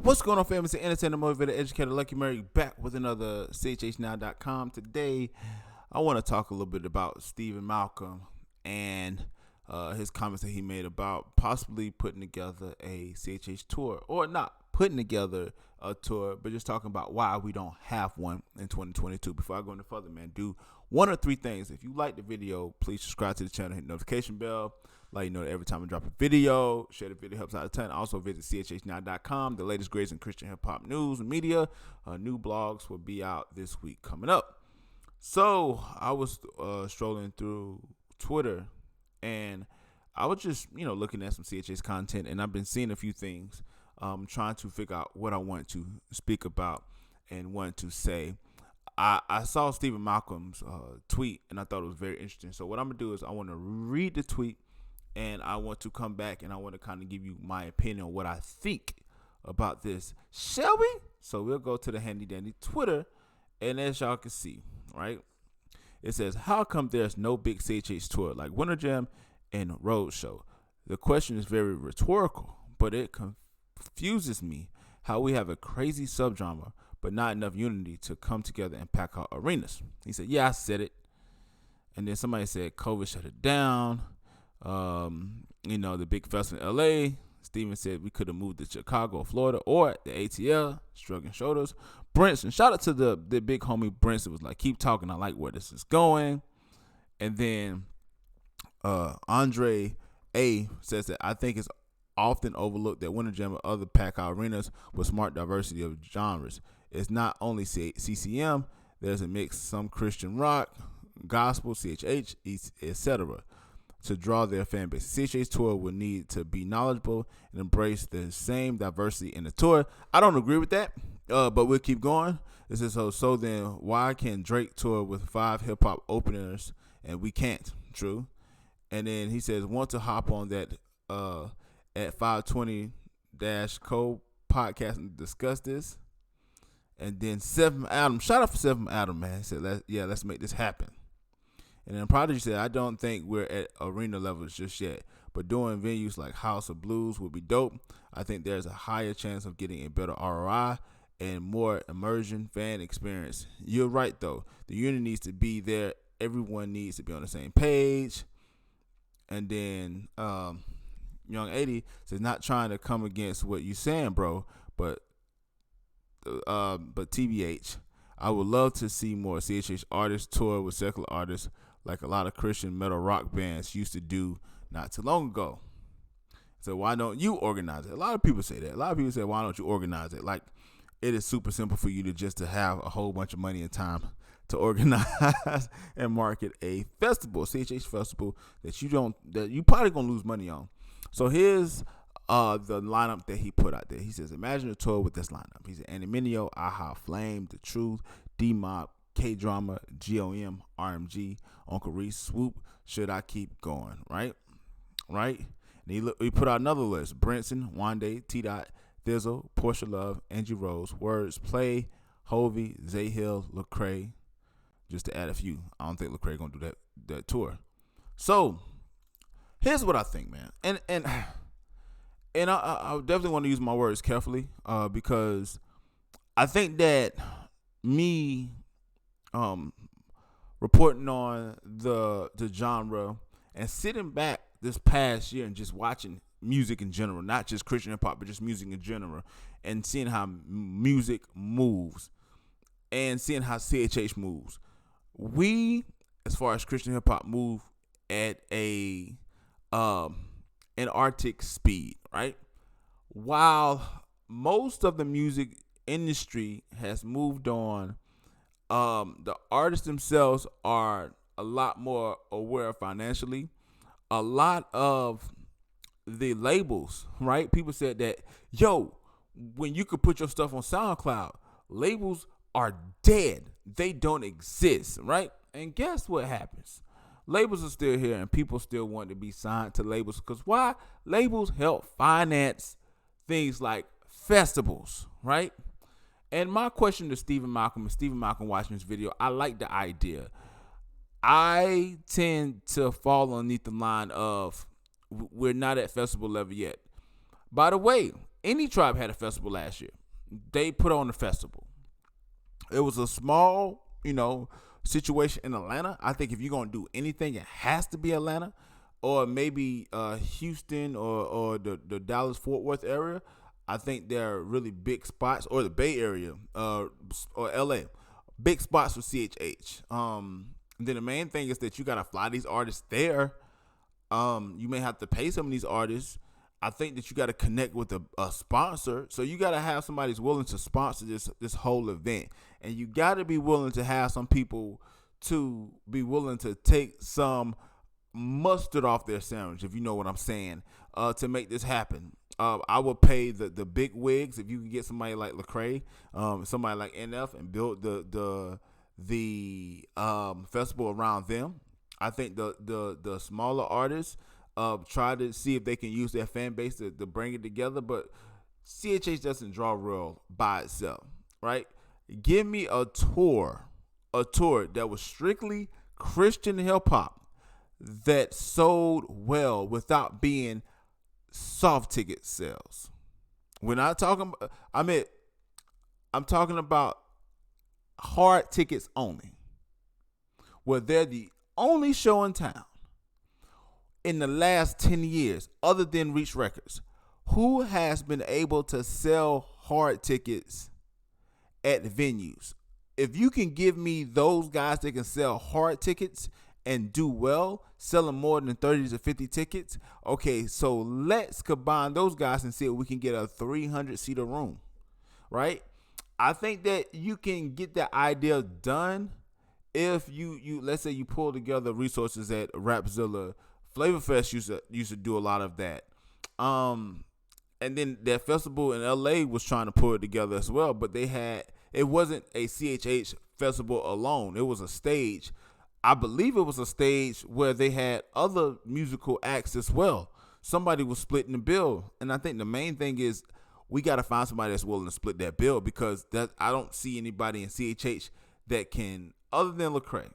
What's going on, family? It's the entertainer, motivator, educator, Lucky Murray, back with another CHHnow.com. Today, I want to talk a little bit about Steven Malcom and his comments that he made about possibly putting together a CHH tour, or not putting together a tour, but just talking about why we don't have one in 2022. Before I go any further, man, do one or three things. If you like the video, please subscribe to the channel, hit the notification bell. Let you know that every time I drop a video, share the video, helps out a ton. Also visit chhnow.com, the latest grades in Christian hip hop news and media. New blogs will be out this week coming up. So I was strolling through Twitter, and I was just looking at some CHH content, and I've been seeing a few things, trying to figure out what I want to speak about and want to say. I saw Steven Malcom's tweet, and I thought it was very interesting. So what I'm gonna do is I want to read the tweet, and I want to come back and I want to kind of give you my opinion on what I think about this. Shall we? So we'll go to the handy dandy Twitter, and as y'all can see, right, it says, how come there's no big CHH tour like Winterjam and Roadshow? The question is very rhetorical, but it confuses me how we have a crazy subgenre but not enough unity to come together and pack out arenas. He said, yeah, I said it. And then somebody said COVID shut it down. The big festival in LA. Steven said we could have moved to Chicago or Florida or the ATL, shrugging shoulders. Brinson, shout out to the big homie Brinson, was like, keep talking, I like where this is going. And then Andre A says that I think it's often overlooked that Winterjam and other pack out arenas with smart diversity of genres. It's not only CCM, there's a mix, some Christian rock, gospel, CHH, etc. to draw their fan base. The CHH tour will need to be knowledgeable and embrace the same diversity in the tour. I don't agree with that, but we'll keep going. It says, so then why can Drake tour with 5 hip-hop openers and we can't? True. And then he says, want to hop on that at 520-Co podcast and discuss this. And then Seven Adam, shout out for Seven Adam, man. He said, let's make this happen. And then Prodigy said, I don't think we're at arena levels just yet, but doing venues like House of Blues would be dope. I think there's a higher chance of getting a better ROI and more immersion fan experience. You're right, though. The unit needs to be there. Everyone needs to be on the same page. And then Young 80 says, not trying to come against what you're saying, bro, but TBH, I would love to see more CHH artists tour with secular artists like a lot of Christian metal rock bands used to do not too long ago. So why don't you organize it? A lot of people say that. A lot of people say, why don't you organize it? Like, it is super simple for you to have a whole bunch of money and time to organize and market a festival, CHH festival that you probably gonna lose money on. So here's the lineup that he put out there. He says, imagine a tour with this lineup. He said, Animinio, Aha, Flame, The Truth, D-Mob, K-Drama, GOM, RMG, Uncle Reese, Swoop, Should I Keep Going, right? And he put out another list. Brinson, Wande, T-Dot, Thizzle, Portia Love, Angie Rose, Words, Play, Hovey, Zay Hill, Lecrae, just to add a few. I don't think Lecrae gonna do that tour. So here's what I think, man. And I definitely want to use my words carefully, because I think that me reporting on the genre and sitting back this past year and just watching music in general, not just Christian hip hop, but just music in general, and seeing how music moves and seeing how CHH moves. We, as far as Christian hip hop, move at an Arctic speed, right? While most of the music industry has moved on, the artists themselves are a lot more aware financially. A lot of the labels, right? People said that, when you could put your stuff on SoundCloud, labels are dead. They don't exist, right? And guess what happens? Labels are still here, and people still want to be signed to labels. Because why? Labels help finance things like festivals, right? And my question to Steven Malcom, and Steven Malcom watching this video, I like the idea. I tend to fall underneath the line of we're not at festival level yet. By the way, Any Tribe had a festival last year. They put on the festival. It was a small, situation in Atlanta. I think if you're gonna do anything, it has to be Atlanta, or maybe Houston or the Dallas Fort Worth area. I think they're really big spots, or the Bay Area, or LA, big spots for CHH. Then the main thing is that you gotta fly these artists there. You may have to pay some of these artists. I think that you got to connect with a sponsor. So you got to have somebody who's willing to sponsor this whole event. And you got to be willing to have some people to be willing to take some mustard off their sandwich, if you know what I'm saying, to make this happen. I would pay the big wigs if you can get somebody like Lecrae, somebody like NF, and build the festival around them. I think the smaller artists try to see if they can use their fan base to bring it together, but CHH doesn't draw real by itself, right? Give me a tour that was strictly Christian hip hop that sold well without being soft ticket sales. We're not talking. I'm talking about hard tickets only, where they're the only show in town in the last 10 years, other than Reach Records, who has been able to sell hard tickets at venues. If you can give me those guys that can sell hard tickets and do well, selling more than 30 to 50 tickets, okay, so let's combine those guys and see if we can get a 300-seater room, right? I think that you can get that idea done if you let's say you pull together resources at Rapzilla. Flavor Fest used to do a lot of that. And then that festival in LA was trying to pull it together as well, but it wasn't a CHH festival alone. It was a stage. I believe it was a stage where they had other musical acts as well. Somebody was splitting the bill. And I think the main thing is we got to find somebody that's willing to split that bill, because I don't see anybody in CHH that can, other than Lecrae,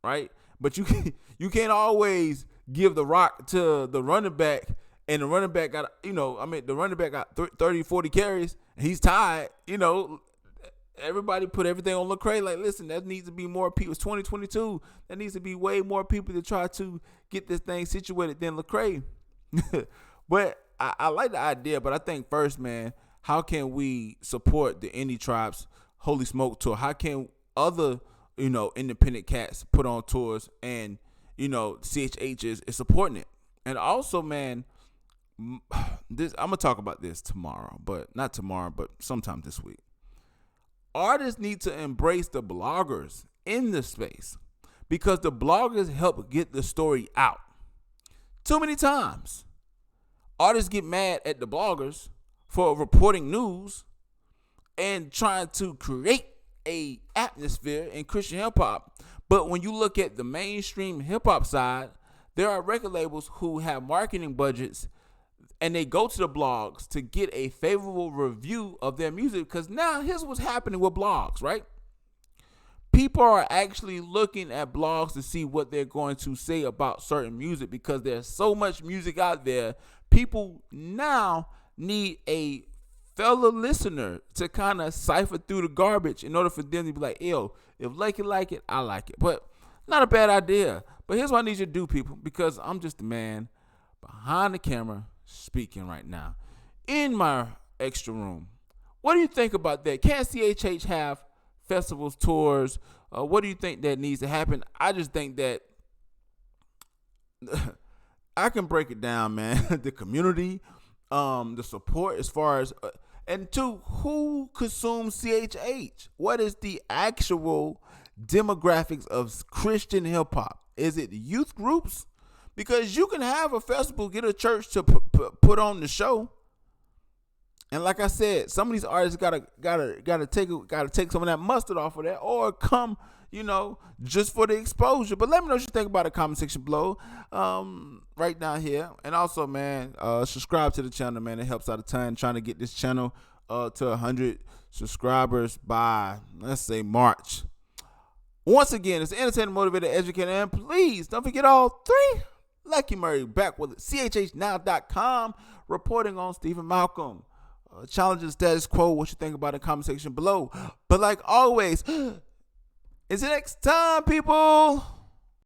right? But you can't always give the rock to the running back, and the running back got, the running back got 30, 40 carries, and he's tired. Everybody put everything on Lecrae. Like, listen, there needs to be more people. It's 2022. There needs to be way more people to try to get this thing situated than Lecrae. But I like the idea, but I think first, man, how can we support the Indie Tribes Holy Smoke tour? How can other, independent cats put on tours, and, CHH is supporting it? And also, man, I'm going to talk about this tomorrow, but not tomorrow, but sometime this week. Artists need to embrace the bloggers in the space, because the bloggers help get the story out. Too many times, artists get mad at the bloggers for reporting news and trying to create a atmosphere in Christian hip hop. But when you look at the mainstream hip hop side, there are record labels who have marketing budgets, and they go to the blogs to get a favorable review of their music, because now here's what's happening with blogs, right? People are actually looking at blogs to see what they're going to say about certain music, because there's so much music out there. People now need a fellow listener to kind of cipher through the garbage in order for them to be like, yo, if Lakey like it, I like it. But not a bad idea. But here's what I need you to do, people, because I'm just the man behind the camera speaking right now in my extra room. What do you think about that? Can CHH have festivals, tours? What do you think that needs to happen? I just think that I can break it down, man. The community, the support, as far as and two, who consumes CHH? What is the actual demographics of Christian hip hop? Is it youth groups? Because you can have a festival, get a church to put on the show, and like I said, some of these artists gotta take some of that mustard off of that, or come, just for the exposure. But let me know what you think about the comment section below, right down here. And also, man, subscribe to the channel, man. It helps out a ton. Trying to get this channel to 100 subscribers by, let's say, March. Once again, it's entertainer, motivator, educator, and please don't forget all three. Lucky Murray back with CHHnow.com, reporting on Steven Malcom. challenging the status quo. What you think about it in the comment section below. But like always, until next time, people.